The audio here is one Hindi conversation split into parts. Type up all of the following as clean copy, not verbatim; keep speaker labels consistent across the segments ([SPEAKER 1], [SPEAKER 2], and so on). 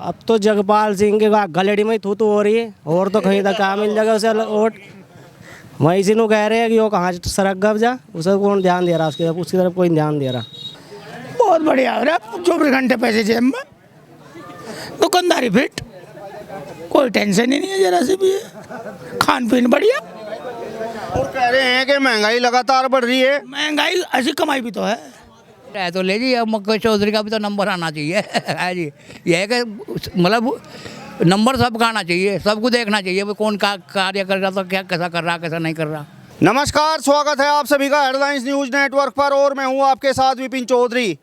[SPEAKER 1] अब तो जगपाल सिंह के गलेडी में ही थू हो रही है, और तो कहीं तक कहाँ मिल जाएगा उसे वोट। वहीं से कह रहे हैं कि वो कहाँ सड़क गप जा, उसे कौन ध्यान दे रहा, उसकी तरफ कोई ध्यान दे रहा।
[SPEAKER 2] बहुत बढ़िया हो रहा है, 24 घंटे पैसे जेब में, दुकानदारी फिट, कोई टेंशन ही नहीं है जरा से भी, खान पीन बढ़िया।
[SPEAKER 3] और कह रहे हैं कि महंगाई लगातार बढ़ रही है।
[SPEAKER 2] महंगाई ऐसी कमाई भी तो है
[SPEAKER 4] तो ले जी। अब मुकेश चौधरी का भी तो नंबर आना चाहिए है जी। यह है कि मतलब नंबर सबका आना चाहिए, सबको देखना चाहिए वो कौन का कार्य कर रहा, तो क्या कैसा कर रहा, कैसा नहीं कर रहा।
[SPEAKER 3] नमस्कार, स्वागत है आप सभी का हेडलाइंस न्यूज नेटवर्क पर, और मैं हूं आपके साथ विपिन चौधरी।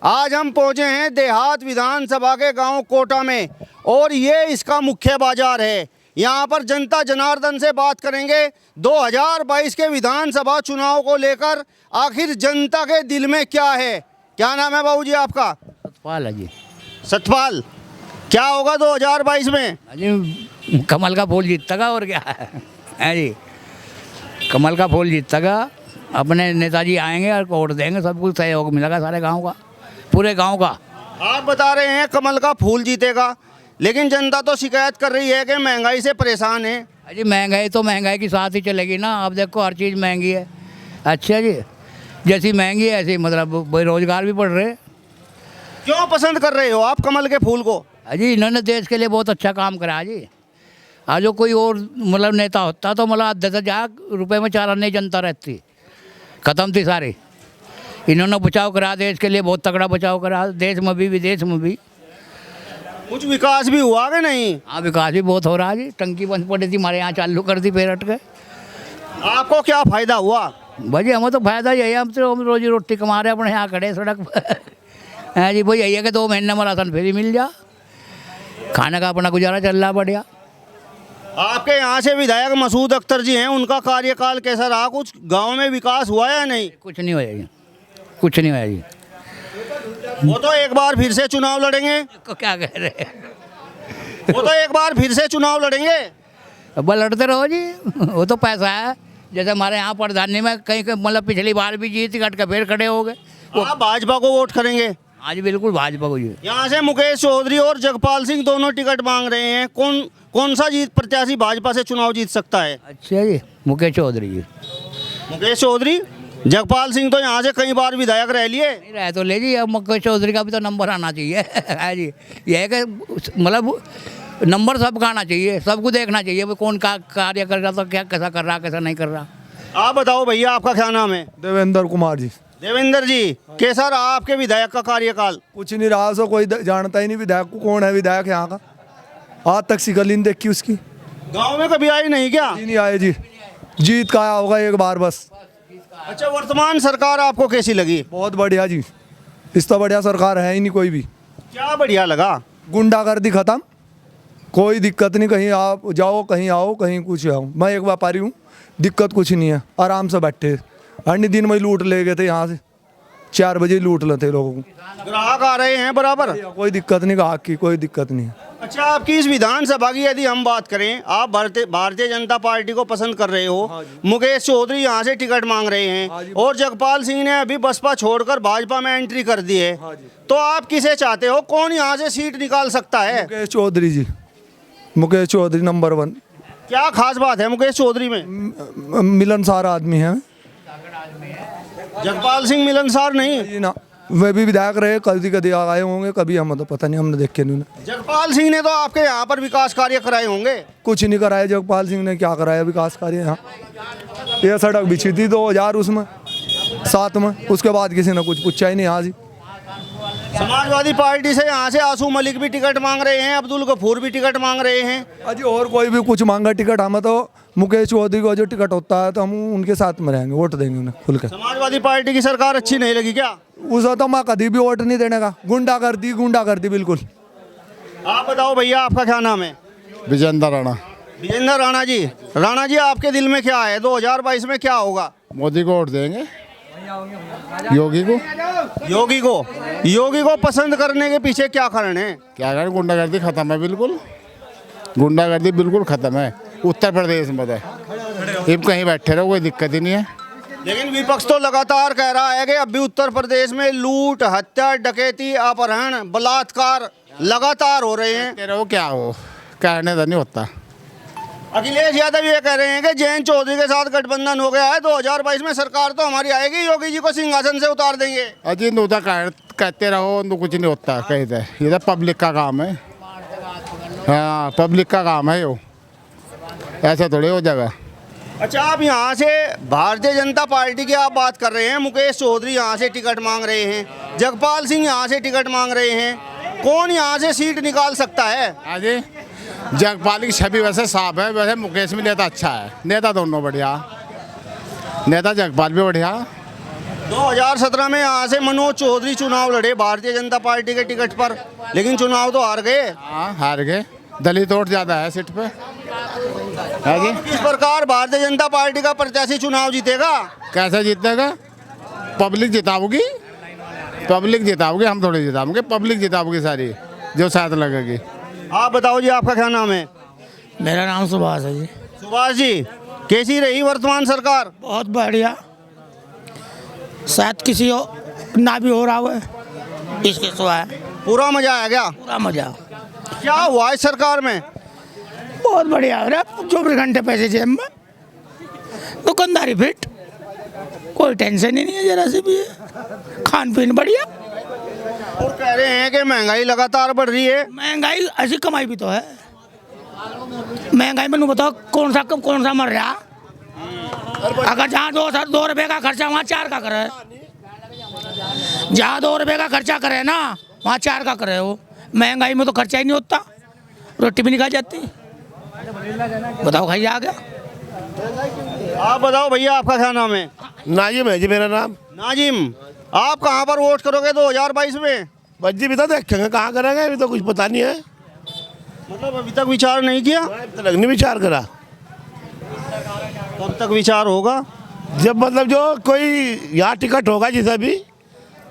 [SPEAKER 3] आज हम पहुंचे हैं देहात विधानसभा के गांव कोटा में, और ये इसका मुख्य बाजार है। यहां पर जनता जनार्दन से बात करेंगे 2022 के विधानसभा चुनाव को लेकर, आखिर जनता के दिल में क्या है। क्या नाम है बाबूजी आपका?
[SPEAKER 4] सतपाल है जी।
[SPEAKER 3] सतपाल, क्या होगा 2022 में?
[SPEAKER 4] जी कमल का फूल जीतेगा, और क्या है जी, कमल का फूल जीतेगा। अपने नेताजी आएंगे और वोट देंगे, सब कुछ सहयोग मिलेगा सारे गांव का, पूरे गांव का।
[SPEAKER 3] आप बता रहे हैं कमल का फूल जीतेगा, लेकिन जनता तो शिकायत कर रही है कि महंगाई से परेशान है।
[SPEAKER 4] अजी महंगाई तो महंगाई के साथ ही चलेगी ना। अब देखो हर चीज़ महंगी है। अच्छा जी, जैसी महंगी है ऐसी मतलब बेरोजगार भी बढ़ रहे।
[SPEAKER 3] क्यों पसंद कर रहे हो आप कमल के फूल को?
[SPEAKER 4] अजी इन्होंने देश के लिए बहुत अच्छा काम करा जी। आज जो कोई और मतलब नेता होता तो मतलब 10,000 रुपये में 4 अन्य जनता रहती, ख़त्म थी सारी। इन्होंने बचाव करा देश के लिए, बहुत तगड़ा बचाव करा, देश में भी विदेश में भी।
[SPEAKER 3] कुछ विकास भी हुआ कि नहीं?
[SPEAKER 4] हाँ विकास भी बहुत हो रहा है जी। टंकी बंद पड़ी थी हमारे यहाँ, चालू कर दी फिर हट गए।
[SPEAKER 3] आपको क्या फ़ायदा हुआ?
[SPEAKER 4] भाई हमें तो फायदा यही है, हम तो रोजी रोटी कमा रहे हैं, अपने यहाँ खड़े सड़क पर है जी। भाई यही है कि 2 महीने में राशन फ्री मिल जा, खाने का अपना गुजारा चल रहा बढ़िया।
[SPEAKER 3] आपके यहाँ से विधायक मसूद अख्तर जी हैं, उनका कार्यकाल कैसा रहा? कुछ गांव में विकास हुआ या नहीं?
[SPEAKER 4] कुछ नहीं होया जी, कुछ नहीं होया जी।
[SPEAKER 3] वो तो एक बार फिर से चुनाव लड़ेंगे।
[SPEAKER 4] को क्या कह रहे हैं?
[SPEAKER 3] वो तो एक बार फिर से चुनाव लड़ेंगे।
[SPEAKER 4] अब लड़ते रहो जी, वो तो पैसा है। जैसे हमारे यहाँ प्रधानी में कहीं मतलब पिछली बार भी जीत कट के फिर खड़े हो गए।
[SPEAKER 3] आप भाजपा को वोट करेंगे?
[SPEAKER 4] आज बिल्कुल भाजपा को जी।
[SPEAKER 3] यहाँ से मुकेश चौधरी और जगपाल सिंह दोनों टिकट मांग रहे हैं। कौन सा प्रत्याशी भाजपा से चुनाव जीत सकता है?
[SPEAKER 4] अच्छा जी, मुकेश चौधरी जी।
[SPEAKER 3] मुकेश चौधरी? जगपाल सिंह तो यहाँ से कई बार विधायक रह लिए।
[SPEAKER 4] नहीं रहे तो ले जी। अब मुकेश चौधरी का भी तो नंबर आना चाहिए है जी। यह है कि मतलब नंबर सबका आना चाहिए, सबको देखना चाहिए वो कौन का कार्य कर रहा, तो क्या कैसा कर रहा, कैसा नहीं कर रहा।
[SPEAKER 3] आप बताओ भैया, आपका क्या नाम है?
[SPEAKER 5] देवेंद्र कुमार जी।
[SPEAKER 3] देवेंद्र जी, कैसा रहा आपके विधायक का कार्यकाल?
[SPEAKER 5] कुछ नहीं रहा, सो कोई जानता ही नहीं विधायक को, कौन है विधायक यहाँ का। आज तक शिकल नहीं देखी उसकी।
[SPEAKER 3] गांव में कभी आई नहीं क्या?
[SPEAKER 5] नहीं आए जी, जीत का आया होगा एक बार बस।
[SPEAKER 3] अच्छा, वर्तमान सरकार आपको कैसी लगी?
[SPEAKER 5] बहुत बढ़िया जी, इस तो बढ़िया सरकार है ही नहीं कोई भी।
[SPEAKER 3] क्या बढ़िया लगा?
[SPEAKER 5] गुंडागर्दी खत्म, कोई दिक्कत नहीं, कहीं आप जाओ कहीं आओ कहीं कुछ आओ। मैं एक व्यापारी हूँ, दिक्कत कुछ नहीं है, आराम से बैठे। अन्य दिन में लूट ले गए थे यहाँ से, 4 बजे लूट लेते लोगों को।
[SPEAKER 3] ग्राहक आ रहे हैं बराबर?
[SPEAKER 5] कोई दिक्कत नहीं, ग्राहक की कोई दिक्कत नहीं है।
[SPEAKER 3] अच्छा, आपकी इस विधानसभा की यदि हम बात करें, आप भारतीय जनता पार्टी को पसंद कर रहे हो। मुकेश चौधरी यहाँ से टिकट मांग रहे हैं, और जगपाल सिंह ने अभी बसपा छोड़कर भाजपा में एंट्री कर दी है। तो आप किसे चाहते हो? कौन यहाँ से सीट निकाल सकता है?
[SPEAKER 5] मुकेश चौधरी जी, मुकेश चौधरी नंबर 1।
[SPEAKER 3] क्या खास बात है मुकेश चौधरी में?
[SPEAKER 5] मिलनसार आदमी है।
[SPEAKER 3] जगपाल सिंह मिलनसार नहीं
[SPEAKER 5] जी ना, वे भी विधायक रहे, कभी कभी आए होंगे, कभी हम तो पता नहीं, हमने देखे नहीं।
[SPEAKER 3] जगपाल सिंह ने तो आपके यहाँ पर विकास कार्य कराए होंगे।
[SPEAKER 5] कुछ नहीं कराया जगपाल सिंह ने, क्या कराया विकास कार्य यहाँ? ये सड़क बिछी थी 2000 उसमें 7 में, उसके बाद किसी ने कुछ पूछा ही नहीं। यहाँ जी
[SPEAKER 3] समाजवादी पार्टी से यहाँ से आसू मलिक भी टिकट मांग रहे हैं, अब्दुल गफूर भी टिकट मांग रहे हैं।
[SPEAKER 5] अजी और कोई भी कुछ मांगा टिकट, हमें तो मुकेश चौधरी को जो टिकट होता है तो हम उनके साथ में रहेंगे, वोट देंगे उन्हें खुल के।
[SPEAKER 3] समाजवादी पार्टी की सरकार अच्छी नहीं लगी क्या?
[SPEAKER 5] उसे तो मैं कभी भी वोट नहीं देने का। गुंडागर्दी बिल्कुल।
[SPEAKER 3] आप बताओ भैया, आपका क्या नाम है?
[SPEAKER 6] विजेंद्र राणा।
[SPEAKER 3] विजेंद्र राणा जी। राणा जी, आपके दिल में क्या है? 2022 में क्या होगा?
[SPEAKER 6] मोदी को वोट देंगे, योगी को।
[SPEAKER 3] योगी को पसंद करने के पीछे क्या कारण है?
[SPEAKER 6] क्या करें, गुंडागर्दी खत्म है, बिल्कुल गुंडागर्दी बिल्कुल खत्म है उत्तर प्रदेश में। अब कहीं बैठे रहो, कोई दिक्कत ही नहीं है।
[SPEAKER 3] लेकिन विपक्ष तो लगातार कह रहा है कि अब भी उत्तर प्रदेश में लूट, हत्या, डकैती, अपहरण, बलात्कार लगातार हो रहे हैं।
[SPEAKER 6] कह रहे हो क्या हो, कहने तो नहीं होता।
[SPEAKER 3] अखिलेश यादव ये कह रहे हैं कि जयंत चौधरी के साथ गठबंधन हो गया है, 2022 में सरकार तो हमारी आएगी, योगी जी को सिंहासन से उतार देंगे।
[SPEAKER 6] अजी नूता कहते रहो तो कुछ नहीं होता, कहते ये तो पब्लिक का काम है। हाँ, पब्लिक का काम है यो, ऐसा थोड़ी हो जाएगा।
[SPEAKER 3] अच्छा, आप यहाँ से भारतीय जनता पार्टी की आप बात कर रहे हैं, मुकेश चौधरी यहाँ से टिकट मांग रहे हैं, जगपाल सिंह यहाँ से टिकट मांग रहे हैं, कौन यहाँ से सीट निकाल सकता है?
[SPEAKER 6] अजी जगपाल की छवि वैसे साफ है, वैसे मुकेश भी नेता अच्छा है, नेता दोनों बढ़िया, नेता जगपाल भी बढ़िया।
[SPEAKER 3] 2017 में यहाँ से मनोज चौधरी चुनाव लड़े भारतीय जनता पार्टी के टिकट पर, लेकिन चुनाव तो हार गए।
[SPEAKER 6] हाँ, हार गए, दलित वोट ज़्यादा है सीट पे। है जी,
[SPEAKER 3] किस प्रकार भारतीय जनता पार्टी का प्रत्याशी चुनाव जीतेगा?
[SPEAKER 6] कैसे जीतेगा? पब्लिक जिताओगी, पब्लिक जिताओगी, हम थोड़ी जिताओगे, पब्लिक जिताओगी सारी जो साथ लगेगी।
[SPEAKER 3] आप बताओ जी, आपका क्या नाम है?
[SPEAKER 2] मेरा नाम सुभाष है जी।
[SPEAKER 3] सुभाष जी, कैसी रही वर्तमान सरकार?
[SPEAKER 2] बहुत बढ़िया, शायद किसी ना भी हो रहा हो इसके सिवाय
[SPEAKER 3] पूरा मजा आया क्या?
[SPEAKER 2] पूरा मजा।
[SPEAKER 3] क्या हुआ इस सरकार में?
[SPEAKER 2] बहुत बढ़िया हो रहा है, 24 घंटे पैसे जेब में, दुकानदारी फिट, कोई टेंशन ही नहीं है जरा से भी, खान पीन बढ़िया।
[SPEAKER 3] और कह रहे हैं कि महंगाई लगातार बढ़ रही है।
[SPEAKER 2] महंगाई ऐसी कमाई भी तो है, महंगाई में बताओ कौन सा मर रहा? अगर जहाँ 2 रुपये का खर्चा वहाँ 4 का करे, जहाँ 2 रुपये का खर्चा करे ना वहाँ 4 का करे। वो महंगाई में तो खर्चा ही नहीं होता, रोटी भी नहीं खा जाती। बताओ खाइए आ गया।
[SPEAKER 3] आप बताओ भैया, आपका क्या नाम है?
[SPEAKER 7] नाजिम है जी मेरा नाम।
[SPEAKER 3] नाजिम, आप कहाँ पर वोट करोगे 2022 में?
[SPEAKER 7] बच्ची भी तो देखेंगे कहाँ करेंगे, अभी तो कुछ पता नहीं है,
[SPEAKER 3] मतलब अभी तक विचार नहीं किया?
[SPEAKER 7] तो लगनी विचार करा।
[SPEAKER 3] कब तक विचार होगा?
[SPEAKER 7] जब मतलब जो कोई यहाँ टिकट होगा जिसे भी,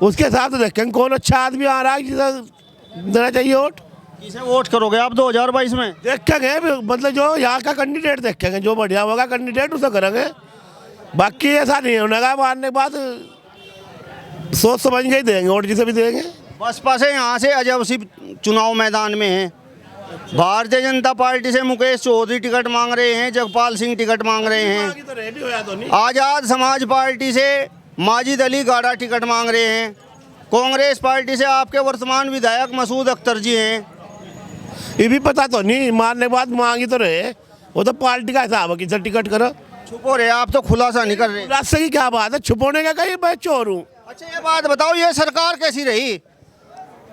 [SPEAKER 7] उसके हिसाब से देखेंगे कौन अच्छा आदमी आ रहा है जिसे देना चाहिए वोट।
[SPEAKER 3] किसे वोट करोगे आप 2022 में?
[SPEAKER 7] देखेंगे मतलब जो यहाँ का कैंडिडेट देखेंगे, जो बढ़िया होगा कैंडिडेट उसे करेंगे। बाकी ऐसा नहीं होने का, मारने के बाद सोच समझ के ही देंगे वोट, जिसे भी देंगे।
[SPEAKER 3] बसपा से यहाँ से अजय सिंह चुनाव मैदान में है, भारतीय जनता पार्टी से मुकेश चौधरी टिकट मांग रहे हैं, जगपाल सिंह टिकट मांग रहे हैं, आज़ाद समाज पार्टी से माजिद अली गाड़ा टिकट मांग रहे हैं, कांग्रेस पार्टी से आपके वर्तमान विधायक मसूद अख्तर जी हैं।
[SPEAKER 7] ये भी पता तो नहीं, मारने के बाद मांगी तो रहे, वो तो पार्टी का हिसाब है किसे टिकट करो।
[SPEAKER 3] छुपो रहे, आप तो खुलासा नहीं कर रहे।
[SPEAKER 7] रास्ते की क्या बात है, छुपाने का कहीं मैं चोर हूँ।
[SPEAKER 3] अच्छा, ये बात बताओ, ये सरकार कैसी रही?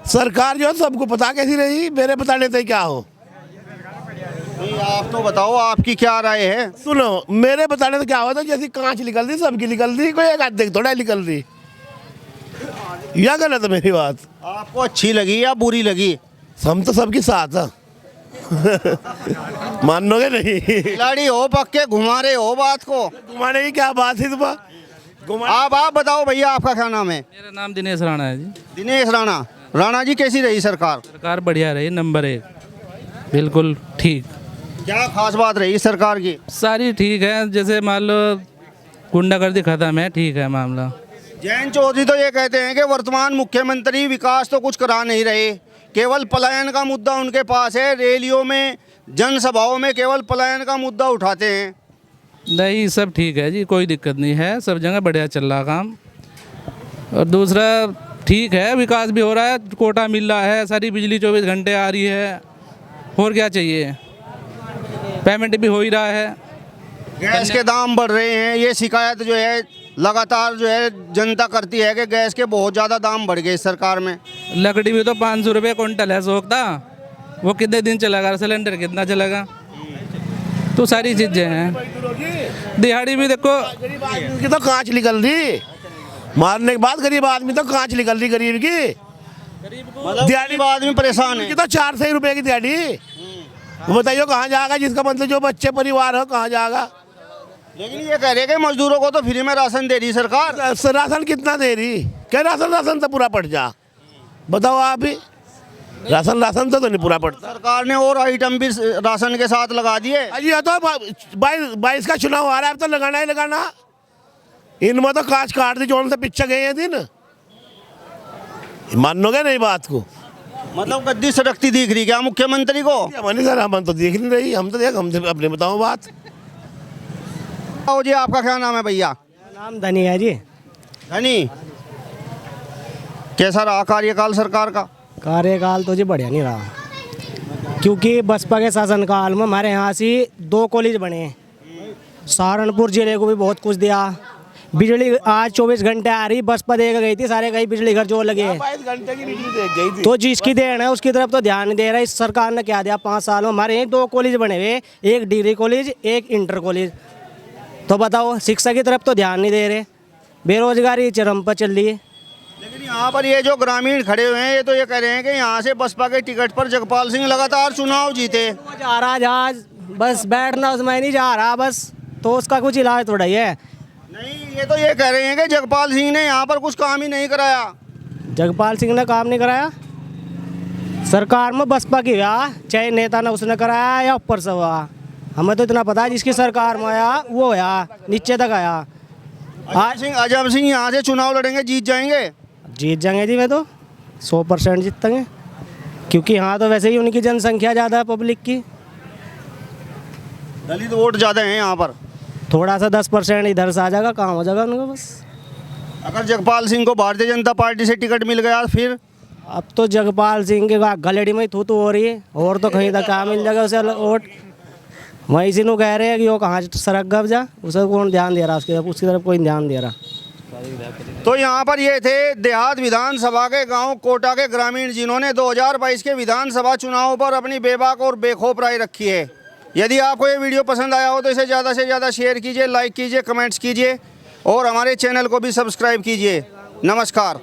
[SPEAKER 7] सरकार जो है सबको पता कैसी रही, मेरे बताने से क्या हो।
[SPEAKER 3] नहीं, आप तो बताओ, आपकी क्या राय है?
[SPEAKER 7] सुनो, मेरे बताने से क्या होता, जैसी कांच निकल दी सबकी निकल दी, कोई एक आधे थोड़ा निकल दी। या गलत है मेरी बात?
[SPEAKER 3] आपको अच्छी लगी या बुरी लगी?
[SPEAKER 7] हम तो सबके साथ हैं। मानोगे नहीं?
[SPEAKER 3] खिलाड़ी हो पक्के, घुमा रहे हो बात को।
[SPEAKER 7] घुमाने की क्या बात है तुम्हारा?
[SPEAKER 3] आप बताओ भैया, आपका क्या नाम है?
[SPEAKER 8] मेरा नाम दिनेश राणा है जी।
[SPEAKER 3] दिनेश राणा। राणा जी, कैसी रही सरकार?
[SPEAKER 8] सरकार बढ़िया रही, नंबर 1, बिल्कुल ठीक।
[SPEAKER 3] क्या खास बात रही सरकार की?
[SPEAKER 8] सारी ठीक है, जैसे मान लो गुंडागर्दी खत्म है, ठीक है मामला।
[SPEAKER 3] जयंत चौधरी तो ये कहते हैं कि वर्तमान मुख्यमंत्री विकास तो कुछ करा नहीं रहे, केवल पलायन का मुद्दा उनके पास है, रैलियों में जनसभाओं में केवल पलायन का मुद्दा उठाते हैं।
[SPEAKER 8] नहीं, सब ठीक है जी, कोई दिक्कत नहीं है, सब जगह बढ़िया चल रहा काम। और दूसरा ठीक है, विकास भी हो रहा है, कोटा मिल रहा है, सारी बिजली 24 घंटे आ रही है, और क्या चाहिए, पेमेंट भी हो ही रहा है।
[SPEAKER 3] गैस के दाम बढ़ रहे हैं, ये शिकायत जो है लगातार जो है जनता करती है कि गैस के बहुत ज़्यादा दाम बढ़ गए इस सरकार में।
[SPEAKER 8] लकड़ी भी तो 500 रुपये क्विंटल है सोखता, वो कितने दिन चलेगा, सिलेंडर कितना चलेगा, तो सारी चीज़ें हैं। दिहाड़ी भी देखो,
[SPEAKER 7] की तो कांच निकल दी, मारने के बाद गरीब आदमी तो कांच निकल दी गरीब की।
[SPEAKER 3] मतलब गरीब आदमी परेशान है।
[SPEAKER 7] तो 400 रुपये की दिहाड़ी, वो बताइए कहाँ जाएगा, जिसका मतलब जो बच्चे परिवार हो कहाँ जाएगा।
[SPEAKER 3] लेकिन ये कह रहे कि मजदूरों को तो फ्री में राशन दे रही सरकार।
[SPEAKER 7] राशन कितना दे रही, क्या राशन तो पूरा पड़ जा, बताओ आप ही। राशन तो नहीं पूरा पड़ता।
[SPEAKER 3] सरकार ने और आइटम भी राशन के साथ लगा दिए।
[SPEAKER 7] अजी तो 22 का चुनाव आ रहा है, अब तो लगाना ही लगाना। इनमें तो कांच काट दी, जोन से पीछे गए हैं दिन, मानोगे नहीं बात को।
[SPEAKER 3] मतलब गद्दी सड़कती दिख रही क्या मुख्यमंत्री को?
[SPEAKER 7] हमारी सर हम तो देख नहीं रही, हम तो देख, हमसे अपने बताओ बात।
[SPEAKER 3] आओ जी, आपका क्या नाम है भैया?
[SPEAKER 1] नाम धनी है जी।
[SPEAKER 3] धनी, कैसा रहा कार्यकाल सरकार का?
[SPEAKER 1] कार्यकाल तो जी बढ़िया नहीं रहा, क्योंकि बसपा के शासनकाल में हमारे यहाँ से 2 कॉलेज बने, सहारनपुर जिले को भी बहुत कुछ दिया। बिजली आज 24 घंटे आ रही, बसपा देकर गई थी, सारे कहीं बिजली घर जो लगे।
[SPEAKER 7] 22 घंटे की बिजली देख गई थी।
[SPEAKER 1] तो जिसकी देन है उसकी तरफ तो ध्यान नहीं दे रहा। इस सरकार ने क्या दिया 5 साल में? हमारे यहाँ 2 कॉलेज बने हुए, एक डिग्री कॉलेज, एक इंटर कॉलेज। तो बताओ, शिक्षा की तरफ तो ध्यान नहीं दे रहे। बेरोजगारी चरम पर चल रही है।
[SPEAKER 3] लेकिन यहाँ पर ये जो ग्रामीण खड़े हुए हैं, ये तो ये कह रहे हैं कि यहाँ से बसपा के टिकट पर जगपाल सिंह लगातार चुनाव जीते।
[SPEAKER 1] वो जा रहा जहाज, बस बैठना उसमें नहीं जा रहा, बस तो उसका कुछ इलाज थोड़ा ही है।
[SPEAKER 3] नहीं, ये तो ये कह रहे हैं कि जगपाल सिंह ने यहाँ पर कुछ काम ही नहीं कराया।
[SPEAKER 1] जगपाल सिंह ने काम नहीं कराया, सरकार में बसपा की हुआ, चाहे नेता ने उसने कराया या ऊपर से हुआ, हमें तो इतना पता है जिसकी सरकार में आया वो होया, नीचे तक आया।
[SPEAKER 3] अजय सिंह यहाँ से चुनाव लड़ेंगे, जीत जाएंगे?
[SPEAKER 1] जीत जाएंगे जी, मैं तो 100% जीतेंगे, क्योंकि यहाँ तो वैसे ही उनकी जनसंख्या ज़्यादा है पब्लिक की।
[SPEAKER 3] दलित वोट ज़्यादा हैं यहाँ पर।
[SPEAKER 1] थोड़ा सा 10% इधर से आ जाएगा, काम हो जाएगा उनका बस।
[SPEAKER 3] अगर जगपाल सिंह को भारतीय जनता पार्टी से टिकट मिल गया फिर?
[SPEAKER 1] अब तो जगपाल सिंह के गलेडी में थू हो रही है, और तो कहीं तक कहाँ मिल जाएगा उसे वोट। वहीं से कह रहे हैं कि वो कहाँ सरक गब जा, उसे कौन ध्यान दे रहा, उसकी तरफ कोई ध्यान दे रहा।
[SPEAKER 3] तो यहाँ पर ये थे देहात विधानसभा के गांव कोटा के ग्रामीण, जिन्होंने 2022 के विधानसभा चुनाव पर अपनी बेबाक और बेखौफ राय रखी है। यदि आपको ये वीडियो पसंद आया हो तो इसे ज़्यादा से ज़्यादा शेयर कीजिए, लाइक कीजिए, कमेंट्स कीजिए और हमारे चैनल को भी सब्सक्राइब कीजिए। नमस्कार।